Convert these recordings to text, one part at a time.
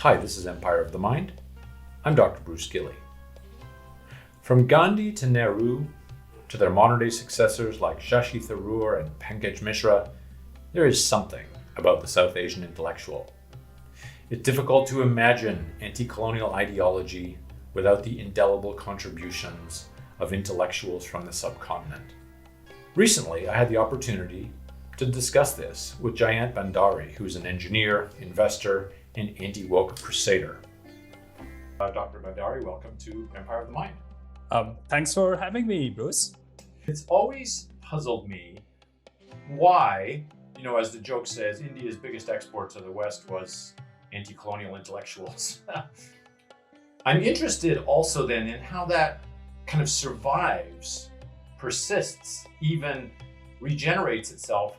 Hi, this is Empire of the Mind. I'm Dr. Bruce Gilley. From Gandhi to Nehru, to their modern-day successors like Shashi Tharoor and Pankaj Mishra, there is something about the South Asian intellectual. It's difficult to imagine anti-colonial ideology without the indelible contributions of intellectuals from the subcontinent. Recently, I had the opportunity to discuss this with Jayant Bhandari, who's an engineer, investor, and anti-woke crusader. Dr. Bhandari, welcome to Empire of the Mind. Thanks for having me, Bruce. It's always puzzled me why, as the joke says, India's biggest export to the West was anti-colonial intellectuals. I'm interested also then in how that kind of survives, persists, even regenerates itself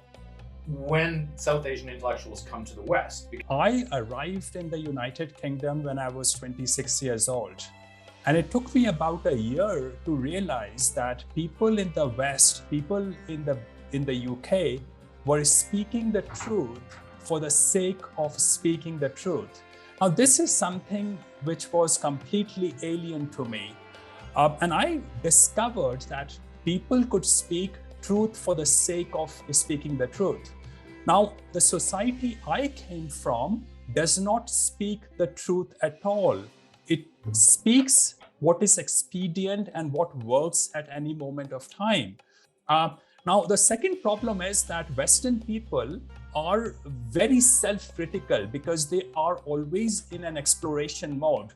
when South Asian intellectuals come to the West. I arrived in the United Kingdom when I was 26 years old. And it took me about a year to realize that people in the West, people in the UK were speaking the truth for the sake of speaking the truth. Now, this is something which was completely alien to me. And I discovered that people could speak truth for the sake of speaking the truth. Now, the society I came from does not speak the truth at all. It speaks what is expedient and what works at any moment of time. Now, the second problem is that Western people are very self-critical because they are always in an exploration mode.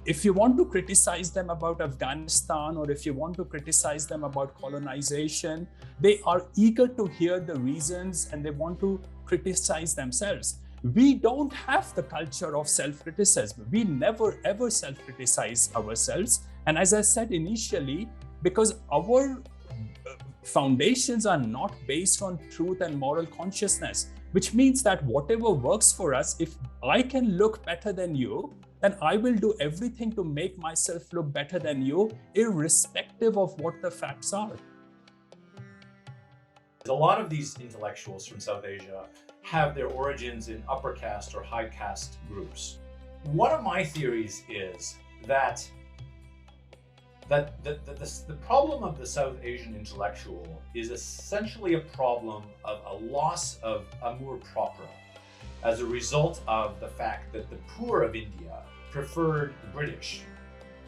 If you want to criticize them about Afghanistan, or if you want to criticize them about colonization, they are eager to hear the reasons and they want to criticize themselves. We don't have the culture of self-criticism. We never ever self-criticize ourselves. And as I said initially, because our foundations are not based on truth and moral consciousness, which means that whatever works for us, if I can look better than you, then I will do everything to make myself look better than you, irrespective of what the facts are. A lot of these intellectuals from South Asia have their origins in upper caste or high caste groups. One of my theories is that the problem of the South Asian intellectual is essentially a problem of a loss of amour propre as a result of the fact that the poor of India preferred the British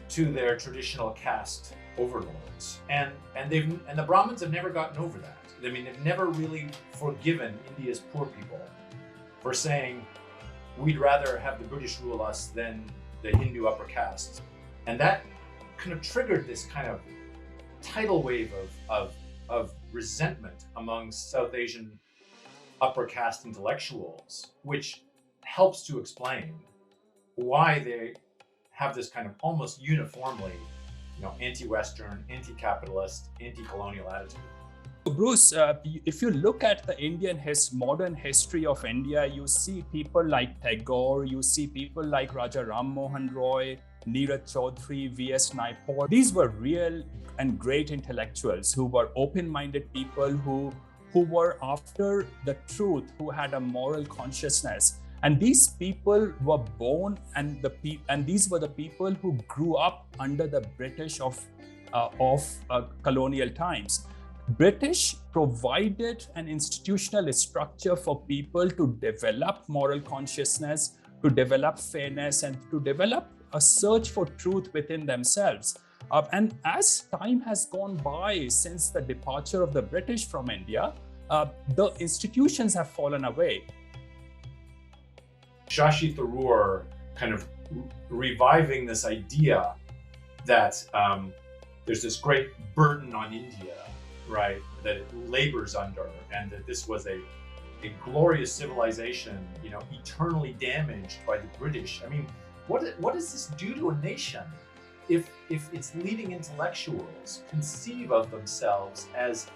to their traditional caste overlords. And the Brahmins have never gotten over that. I mean, they've never really forgiven India's poor people for saying, we'd rather have the British rule us than the Hindu upper castes. And that kind of triggered this kind of tidal wave of resentment among South Asian upper caste intellectuals, which helps to explain why they have this kind of almost uniformly, anti-Western, anti-capitalist, anti-colonial attitude. Bruce, if you look at the modern history of India, you see people like Tagore, you see people like Raja Ram Mohan Roy, Neeraj Chaudhary, V.S. Naipaul. These were real and great intellectuals who were open-minded people who were after the truth, who had a moral consciousness. And these people were born, and these were the people who grew up under the British of colonial times. British provided an institutional structure for people to develop moral consciousness, to develop fairness, and to develop a search for truth within themselves. And as time has gone by since the departure of the British from India, the institutions have fallen away. Shashi Tharoor kind of reviving this idea that there's this great burden on India, right, that it labors under, and that this was a glorious civilization, eternally damaged by the British. I mean, what does this do to a nation if its leading intellectuals conceive of themselves as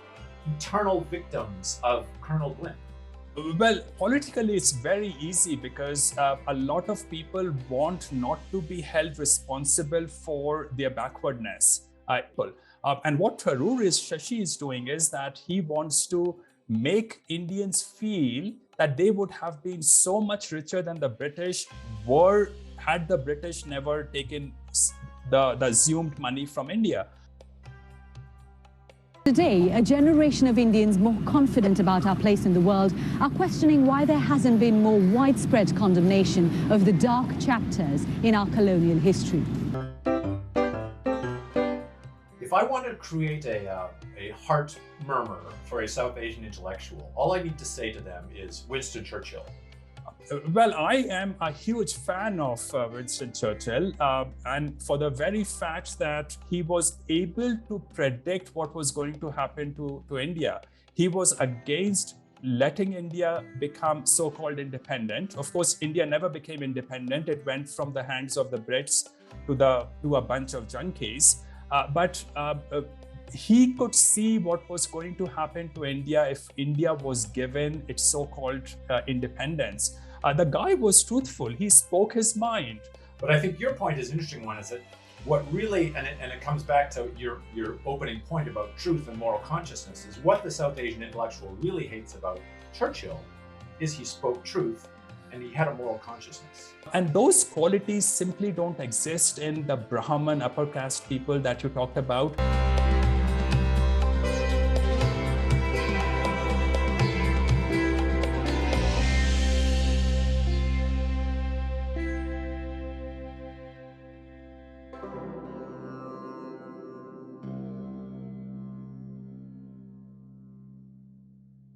eternal victims of Colonel Blimp? Well, politically, it's very easy because a lot of people want not to be held responsible for their backwardness. And what Shashi is doing is that he wants to make Indians feel that they would have been so much richer than the British were had the British never taken the assumed money from India. Today, a generation of Indians more confident about our place in the world are questioning why there hasn't been more widespread condemnation of the dark chapters in our colonial history. If I want to create a heart murmur for a South Asian intellectual, all I need to say to them is Winston Churchill. Well, I am a huge fan of Winston Churchill, and for the very fact that he was able to predict what was going to happen to India. He was against letting India become so-called independent. Of course, India never became independent. It went from the hands of the Brits to a bunch of junkies. But he could see what was going to happen to India if India was given its so-called independence. The guy was truthful. He spoke his mind. But I think your point is an interesting one, is that what really, and it comes back to your opening point about truth and moral consciousness, is what the South Asian intellectual really hates about Churchill is he spoke truth and he had a moral consciousness. And those qualities simply don't exist in the Brahmin upper caste people that you talked about.